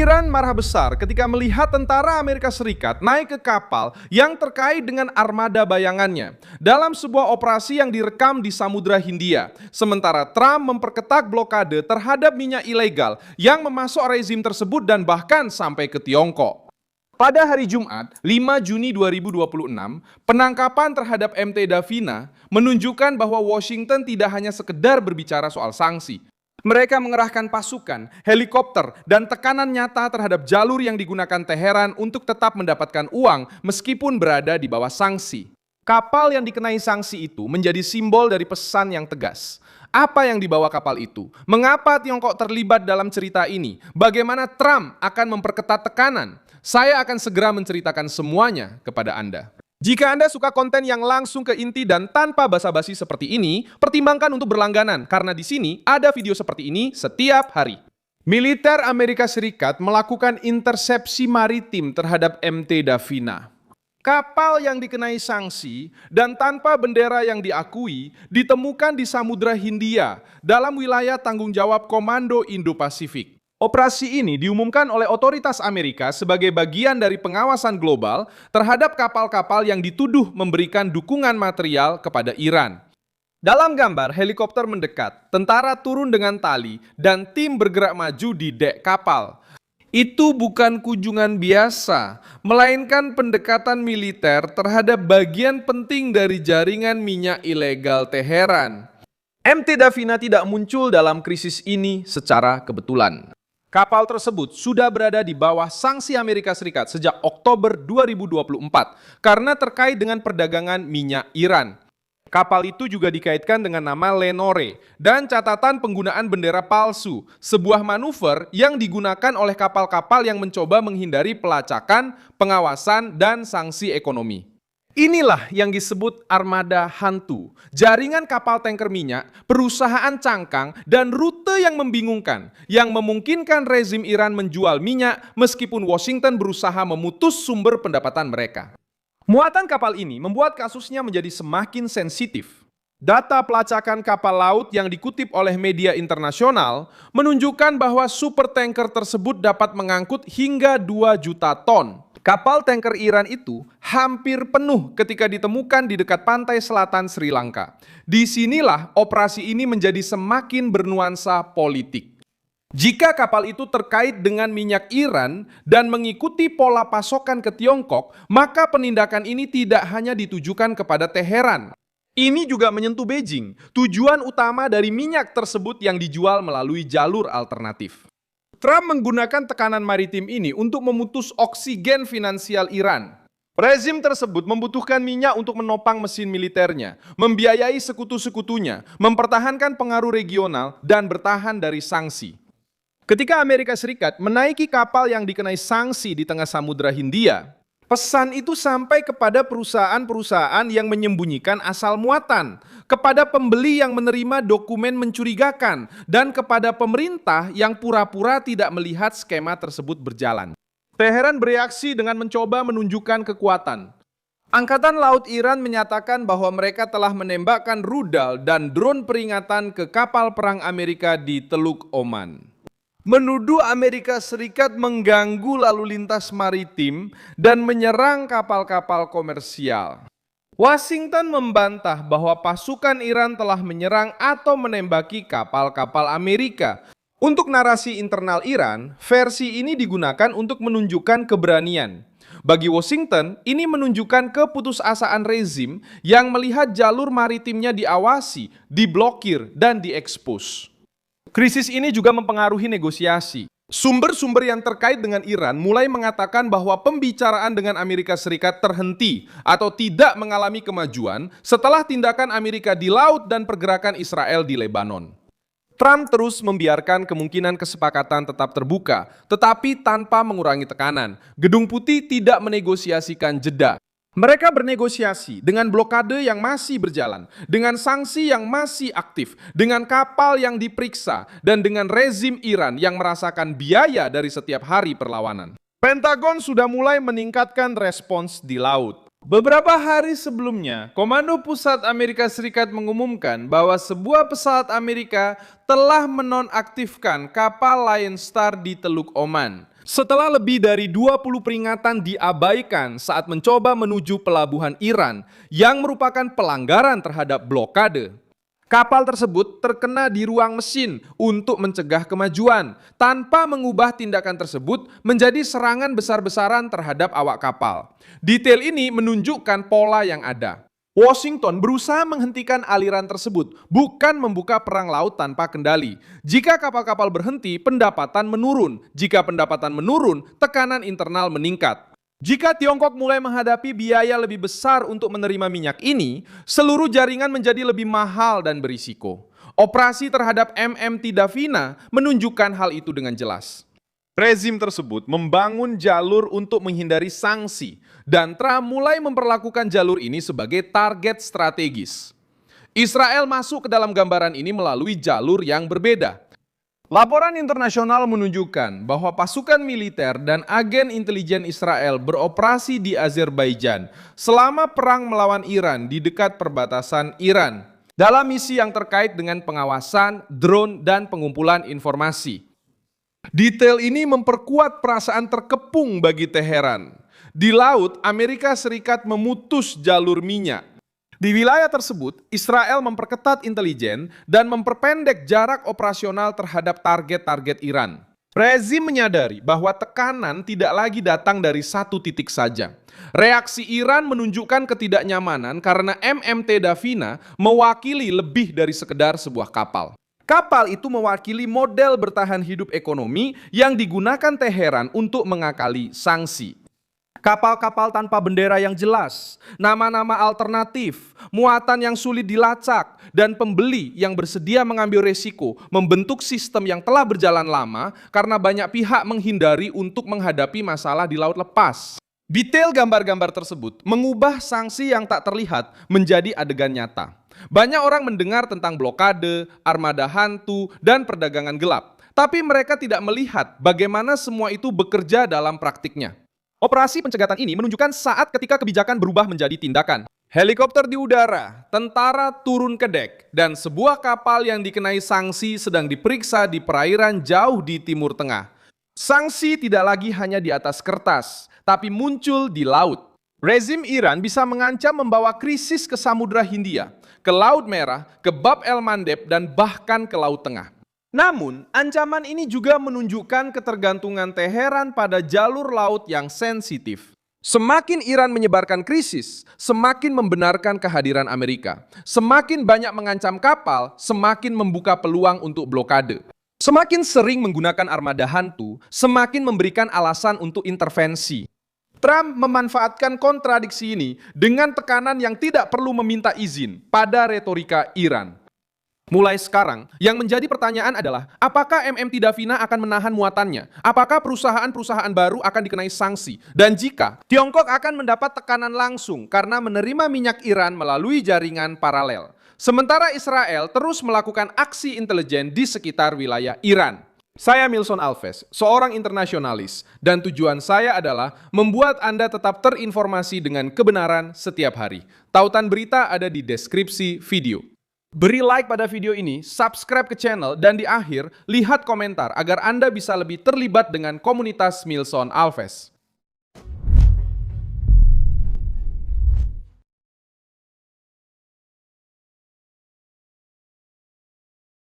Iran marah besar ketika melihat tentara Amerika Serikat naik ke kapal yang terkait dengan armada bayangannya dalam sebuah operasi yang direkam di Samudra Hindia. Sementara Trump memperketat blokade terhadap minyak ilegal yang memasuk rezim tersebut dan bahkan sampai ke Tiongkok. Pada hari Jumat, 5 Juni 2026, penangkapan terhadap MT Davina menunjukkan bahwa Washington tidak hanya sekedar berbicara soal sanksi. Mereka mengerahkan pasukan, helikopter, dan tekanan nyata terhadap jalur yang digunakan Teheran untuk tetap mendapatkan uang meskipun berada di bawah sanksi. Kapal yang dikenai sanksi itu menjadi simbol dari pesan yang tegas. Apa yang dibawa kapal itu? Mengapa Tiongkok terlibat dalam cerita ini? Bagaimana Trump akan memperketat tekanan? Saya akan segera menceritakan semuanya kepada Anda. Jika Anda suka konten yang langsung ke inti dan tanpa basa-basi seperti ini, pertimbangkan untuk berlangganan karena di sini ada video seperti ini setiap hari. Militer Amerika Serikat melakukan intersepsi maritim terhadap MT Davina. Kapal yang dikenai sanksi dan tanpa bendera yang diakui ditemukan di Samudra Hindia dalam wilayah tanggung jawab Komando Indo-Pasifik. Operasi ini diumumkan oleh otoritas Amerika sebagai bagian dari pengawasan global terhadap kapal-kapal yang dituduh memberikan dukungan material kepada Iran. Dalam gambar, helikopter mendekat, tentara turun dengan tali, dan tim bergerak maju di dek kapal. Itu bukan kunjungan biasa, melainkan pendekatan militer terhadap bagian penting dari jaringan minyak ilegal Teheran. MT Davina tidak muncul dalam krisis ini secara kebetulan. Kapal tersebut sudah berada di bawah sanksi Amerika Serikat sejak Oktober 2024 karena terkait dengan perdagangan minyak Iran. Kapal itu juga dikaitkan dengan nama Lenore dan catatan penggunaan bendera palsu, sebuah manuver yang digunakan oleh kapal-kapal yang mencoba menghindari pelacakan, pengawasan, dan sanksi ekonomi. Inilah yang disebut armada hantu, jaringan kapal tanker minyak, perusahaan cangkang, dan rute yang membingungkan, yang memungkinkan rezim Iran menjual minyak meskipun Washington berusaha memutus sumber pendapatan mereka. Muatan kapal ini membuat kasusnya menjadi semakin sensitif. Data pelacakan kapal laut yang dikutip oleh media internasional menunjukkan bahwa supertanker tersebut dapat mengangkut hingga 2 juta ton. Kapal tanker Iran itu hampir penuh ketika ditemukan di dekat pantai selatan Sri Lanka. Disinilah operasi ini menjadi semakin bernuansa politik. Jika kapal itu terkait dengan minyak Iran dan mengikuti pola pasokan ke Tiongkok, maka penindakan ini tidak hanya ditujukan kepada Teheran. Ini juga menyentuh Beijing, tujuan utama dari minyak tersebut yang dijual melalui jalur alternatif. Trump menggunakan tekanan maritim ini untuk memutus oksigen finansial Iran. Rezim tersebut membutuhkan minyak untuk menopang mesin militernya, membiayai sekutu-sekutunya, mempertahankan pengaruh regional, dan bertahan dari sanksi. Ketika Amerika Serikat menaiki kapal yang dikenai sanksi di tengah Samudra Hindia, pesan itu sampai kepada perusahaan-perusahaan yang menyembunyikan asal muatan, kepada pembeli yang menerima dokumen mencurigakan, dan kepada pemerintah yang pura-pura tidak melihat skema tersebut berjalan. Teheran bereaksi dengan mencoba menunjukkan kekuatan. Angkatan Laut Iran menyatakan bahwa mereka telah menembakkan rudal dan drone peringatan ke kapal perang Amerika di Teluk Oman. Menuduh Amerika Serikat mengganggu lalu lintas maritim dan menyerang kapal-kapal komersial. Washington membantah bahwa pasukan Iran telah menyerang atau menembaki kapal-kapal Amerika. Untuk narasi internal Iran, versi ini digunakan untuk menunjukkan keberanian. Bagi Washington, ini menunjukkan keputusasaan rezim yang melihat jalur maritimnya diawasi, diblokir, dan diekspos. Krisis ini juga mempengaruhi negosiasi. Sumber-sumber yang terkait dengan Iran mulai mengatakan bahwa pembicaraan dengan Amerika Serikat terhenti atau tidak mengalami kemajuan setelah tindakan Amerika di laut dan pergerakan Israel di Lebanon. Trump terus membiarkan kemungkinan kesepakatan tetap terbuka, tetapi tanpa mengurangi tekanan. Gedung Putih tidak menegosiasikan jeda. Mereka bernegosiasi dengan blokade yang masih berjalan, dengan sanksi yang masih aktif, dengan kapal yang diperiksa, dan dengan rezim Iran yang merasakan biaya dari setiap hari perlawanan. Pentagon sudah mulai meningkatkan respons di laut. Beberapa hari sebelumnya, Komando Pusat Amerika Serikat mengumumkan bahwa sebuah pesawat Amerika telah menonaktifkan kapal Lion Star di Teluk Oman. Setelah lebih dari 20 peringatan diabaikan saat mencoba menuju pelabuhan Iran yang merupakan pelanggaran terhadap blokade, kapal tersebut terkena di ruang mesin untuk mencegah kemajuan tanpa mengubah tindakan tersebut menjadi serangan besar-besaran terhadap awak kapal. Detail ini menunjukkan pola yang ada. Washington berusaha menghentikan aliran tersebut, bukan membuka perang laut tanpa kendali. Jika kapal-kapal berhenti, pendapatan menurun. Jika pendapatan menurun, tekanan internal meningkat. Jika Tiongkok mulai menghadapi biaya lebih besar untuk menerima minyak ini, seluruh jaringan menjadi lebih mahal dan berisiko. Operasi terhadap MMT Davina menunjukkan hal itu dengan jelas. Rezim tersebut membangun jalur untuk menghindari sanksi, dan Trump mulai memperlakukan jalur ini sebagai target strategis. Israel masuk ke dalam gambaran ini melalui jalur yang berbeda. Laporan internasional menunjukkan bahwa pasukan militer dan agen intelijen Israel beroperasi di Azerbaijan selama perang melawan Iran di dekat perbatasan Iran, dalam misi yang terkait dengan pengawasan, drone, dan pengumpulan informasi. Detail ini memperkuat perasaan terkepung bagi Teheran. Di laut, Amerika Serikat memutus jalur minyak. Di wilayah tersebut, Israel memperketat intelijen dan memperpendek jarak operasional terhadap target-target Iran. Rezim menyadari bahwa tekanan tidak lagi datang dari satu titik saja. Reaksi Iran menunjukkan ketidaknyamanan karena MMT Davina mewakili lebih dari sekedar sebuah kapal. Kapal itu mewakili model bertahan hidup ekonomi yang digunakan Teheran untuk mengakali sanksi. Kapal-kapal tanpa bendera yang jelas, nama-nama alternatif, muatan yang sulit dilacak, dan pembeli yang bersedia mengambil resiko membentuk sistem yang telah berjalan lama karena banyak pihak menghindari untuk menghadapi masalah di laut lepas. Detail gambar-gambar tersebut mengubah sanksi yang tak terlihat menjadi adegan nyata. Banyak orang mendengar tentang blokade, armada hantu, dan perdagangan gelap. Tapi mereka tidak melihat bagaimana semua itu bekerja dalam praktiknya. Operasi pencegatan ini menunjukkan saat ketika kebijakan berubah menjadi tindakan. Helikopter di udara, tentara turun ke dek, dan sebuah kapal yang dikenai sanksi sedang diperiksa di perairan jauh di Timur Tengah. Sanksi tidak lagi hanya di atas kertas, tapi muncul di laut. Rezim Iran bisa mengancam membawa krisis ke Samudra Hindia, ke Laut Merah, ke Bab el-Mandeb, dan bahkan ke Laut Tengah. Namun, ancaman ini juga menunjukkan ketergantungan Teheran pada jalur laut yang sensitif. Semakin Iran menyebarkan krisis, semakin membenarkan kehadiran Amerika. Semakin banyak mengancam kapal, semakin membuka peluang untuk blokade. Semakin sering menggunakan armada hantu, semakin memberikan alasan untuk intervensi. Trump memanfaatkan kontradiksi ini dengan tekanan yang tidak perlu meminta izin pada retorika Iran. Mulai sekarang, yang menjadi pertanyaan adalah, apakah MMT Davina akan menahan muatannya? Apakah perusahaan-perusahaan baru akan dikenai sanksi? Dan jika, Tiongkok akan mendapat tekanan langsung karena menerima minyak Iran melalui jaringan paralel. Sementara Israel terus melakukan aksi intelijen di sekitar wilayah Iran. Saya Milson Alves, seorang internasionalis, dan tujuan saya adalah membuat Anda tetap terinformasi dengan kebenaran setiap hari. Tautan berita ada di deskripsi video. Beri like pada video ini, subscribe ke channel, dan di akhir, lihat komentar agar Anda bisa lebih terlibat dengan komunitas Milson Alves.